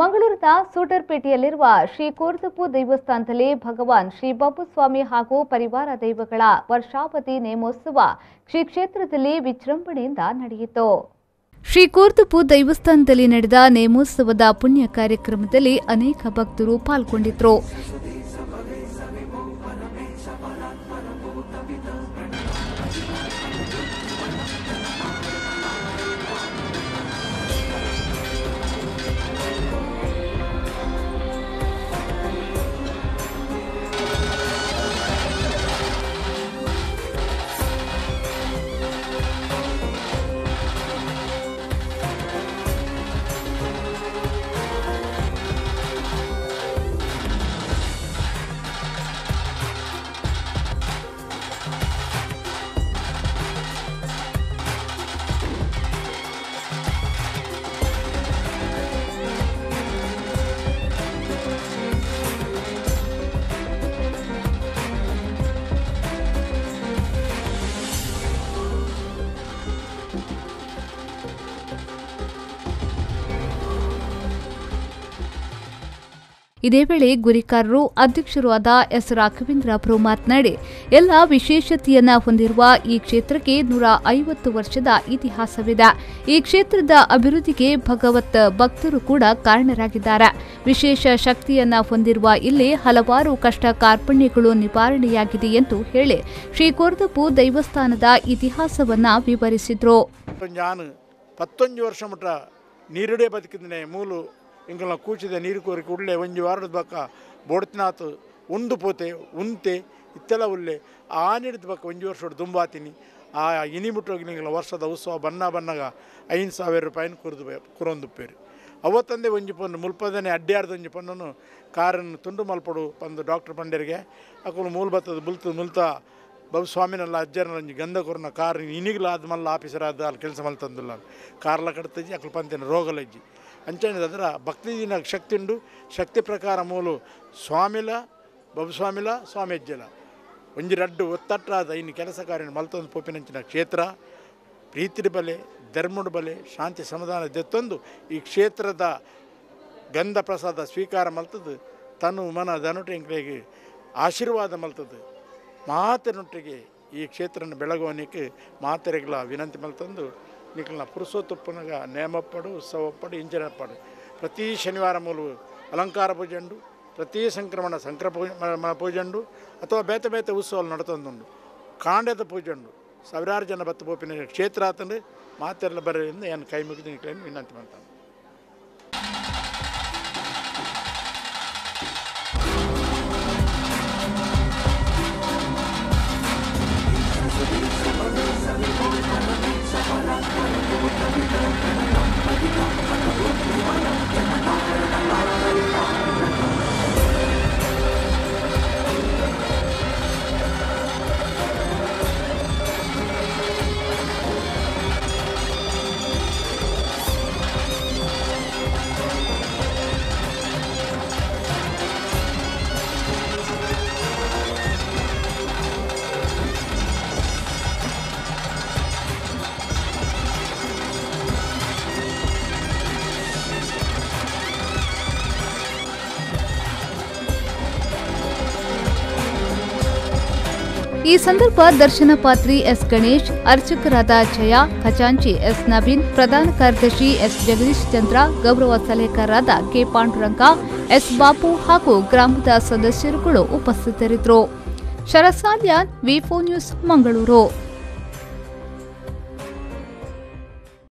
ಮಂಗಳೂರಿನ ಸೂಟರ್ಪೇಟೆಯಲ್ಲಿರುವ ಶ್ರೀ ಕೋರ್ತಪ್ಪು ದೇವಸ್ಥಾನದಲ್ಲಿ ಭಗವಾನ್ ಶ್ರೀ ಬಬ್ಬುಸ್ವಾಮಿ ಹಾಗೂ ಪರಿವಾರ ದೈವಗಳ ವರ್ಷಾವಧಿ ನೇಮೋತ್ಸವ ಶ್ರೀ ಕ್ಷೇತ್ರದಲ್ಲಿ ವಿಜೃಂಭಣೆಯಿಂದ ನಡೆಯಿತು. ಶ್ರೀ ಕೋರ್ತಪ್ಪು ದೇವಸ್ಥಾನದಲ್ಲಿ ನಡೆದ ನೇಮೋತ್ಸವದ ಪುಣ್ಯ ಕಾರ್ಯಕ್ರಮದಲ್ಲಿ ಅನೇಕ ಭಕ್ತರು ಪಾಲ್ಗೊಂಡಿದ್ದರು. ಇದೇ ವೇಳೆ ಗುರಿಕಾರರು ಅಧ್ಯಕ್ಷರೂ ಆದ ಎಸ್ ರಾಘವೇಂದ್ರ ಅವರು ಮಾತನಾಡಿ, ಎಲ್ಲ ವಿಶೇಷತೆಯನ್ನ ಹೊಂದಿರುವ ಈ ಕ್ಷೇತ್ರಕ್ಕೆ 150 ವರ್ಷದ ಇತಿಹಾಸವಿದೆ. ಈ ಕ್ಷೇತ್ರದ ಅಭಿವೃದ್ಧಿಗೆ ಭಗವತ್ ಭಕ್ತರು ಕೂಡ ಕಾರಣರಾಗಿದ್ದಾರೆ. ವಿಶೇಷ ಶಕ್ತಿಯನ್ನ ಹೊಂದಿರುವ ಇಲ್ಲಿ ಹಲವಾರು ಕಷ್ಟ ಕಾರ್ಪಣ್ಯಗಳು ನಿವಾರಣೆಯಾಗಿದೆ ಎಂದು ಹೇಳಿ ಶ್ರೀ ಕೋರ್ತಪ್ಪು ದೇವಸ್ಥಾನದ ಇತಿಹಾಸವನ್ನ ವಿವರಿಸಿದ್ರು. 11 ವರ್ಷ ಮುಟ್ಟ ನೀರುಡೆ ಬದುಕಿದ್ರೆ ಮೂಲು ಇಂಕಲ್ನ ಕೂಚಿದ ನೀರು ಕೋರಿಕೆ ಉಳ್ಳೆ ಒಂಜಿ ವಾರದ ಬಕ್ಕ ಬೋಡ್ತಿನಾತು ಒಂದು ಪೋತೆ ಉಂತೆ ಇತ್ತೆಲ್ಲ ಉಳ್ಳೆ ಆ ನೀಡಿದ ಬಕ್ಕ ಒಂಜಿ ವರ್ಷ ದುಂಬಾತೀನಿ ಆ ಇನಿ ಮುಟ್ಟೋಗಿ ನಿಂಗಳ ವರ್ಷದ ಉತ್ಸವ ಬಣ್ಣಗ 5,000 ರೂಪಾಯಿನ ಕುರೊಂದುಪ್ಪೇರು ಅವತ್ತಂದೇ ಒಂಜಿ ಪೊನ್ನು ಮುಲ್ಪದನೆ ಅಡ್ಡಾರ್ದ ಒಂಜಿ ಪೊನ್ನನ್ನು ಕಾರನ್ನು ತುಂಡು ಮಲ್ಪಡು ಬಂದು ಡಾಕ್ಟರ್ ಪಂಡೇರಿಗೆ ಅಕ್ಕಳು ಮೂಲ ಬತ್ತದ ಮುಲ್ತಾ ಬಬ್ಬುಸ್ವಾಮಿನೆಲ್ಲ ಅಜ್ಜರನ್ನ ಒಂಜಿ ಗಂಧ ಕೊರನ ಕಾರ್ ಇನಿಗ್ಲಾದ ಮಲ್ಲ ಆಫೀಸರ್ ಆದ ಅಲ್ಲಿ ಕೆಲಸ ಮಲ್ತಂದಿಲ್ಲ ಕಾರ್ಲ ಕಡ್ತಜ್ಜಿ ಅಕ್ಕಳು ಪಂತೇನೆ ರೋಗಲಜ್ಜಿ ಅಂಚನೆ ಅದರ ಭಕ್ತಿದಿನ ಶಕ್ತಿ ಉಂಡು ಶಕ್ತಿ ಪ್ರಕಾರ ಮೂಲು ಸ್ವಾಮಿಲ ಬಬ್ಬುಸ್ವಾಮಿಲ ಸ್ವಾಮಿ ಅಜ್ಜಲ ಒಂಜಿ ರಡ್ಡು ಒತ್ತಟ್ಟಾದ ಇನ್ನು ಕೆಲಸ ಕಾರ್ಯ ಮಲ್ತೊಂದು ಪೋಪಿನಂಚಿನ ಕ್ಷೇತ್ರ ಪ್ರೀತಿಯ ಬಲೆ ಧರ್ಮದ ಬಲೆ ಶಾಂತಿ ಸಮಾಧಾನ ದೆತ್ತೊಂದು ಈ ಕ್ಷೇತ್ರದ ಗಂಧ ಪ್ರಸಾದ ಸ್ವೀಕಾರ ಮಲ್ತದ್ದು ತನು ಮನ ದನುಟೆಂಗಳಿಗೆ ಆಶೀರ್ವಾದ ಮಲ್ತದ್ದು ಮಾತನೊಟ್ಟಿಗೆ ಈ ಕ್ಷೇತ್ರನ ಬೆಳಗುವನಿಕ್ಕೆ ಮಾತೆರೆಗಳ ವಿನಂತಿ ಮಲ್ತಂದು ನಿಖಲ್ನ ಪುರುಷೋತ್ತಪ್ಪನಾಗ ನೇಮಪ್ಪಡು ಉತ್ಸವಪ್ಪಡು ಇಂಜನಪ್ಪಡು ಪ್ರತಿ ಶನಿವಾರ ಮೂಲ ಅಲಂಕಾರ ಪೂಜೆಂಡು ಪ್ರತಿ ಸಂಕ್ರಮಣ ಪೂಜೆಂಡು ಅಥವಾ ಬೇತೆ ಉತ್ಸವ ನಡತೊಂದುಂಡು ಕಾಂಡದ ಪೂಜೆಂಡು ಸಾವಿರಾರು ಜನ ಬತ್ತ ಪೋಪಿನ ಕ್ಷೇತ್ರ ಆತಂದ್ರೆ ಮಾತೆಲ್ಲ ಬರೋದ್ರಿಂದ ಏನು ಕೈ ಮುಗಿದು ನಿಖಲನ್ನು ವಿನಂತಿ ಮಾಡ್ತಾನೆ. ಈ ಸಂದರ್ಭ ದರ್ಶನ ಪಾತ್ರಿ ಎಸ್ ಗಣೇಶ್, ಅರ್ಚಕರಾದ ಜಯ, ಖಜಾಂಚಿ ಎಸ್ ನವೀನ್, ಪ್ರಧಾನ ಕಾರ್ಯದರ್ಶಿ ಎಸ್ ಜಗದೀಶ್ ಚಂದ್ರ, ಗೌರವ ಸಲಹೆಗಾರರಾದ ಕೆ ಪಾಂಡುರಂಗ, ಎಸ್ ಬಾಪು ಹಾಗೂ ಗ್ರಾಮದ ಸದಸ್ಯರುಗಳು ಉಪಸ್ಥಿತರಿದ್ದರು. ಶರಸಾಲ್ಯಾನ್, ವಿ4 ನ್ಯೂಸ್, ಮಂಗಳೂರು.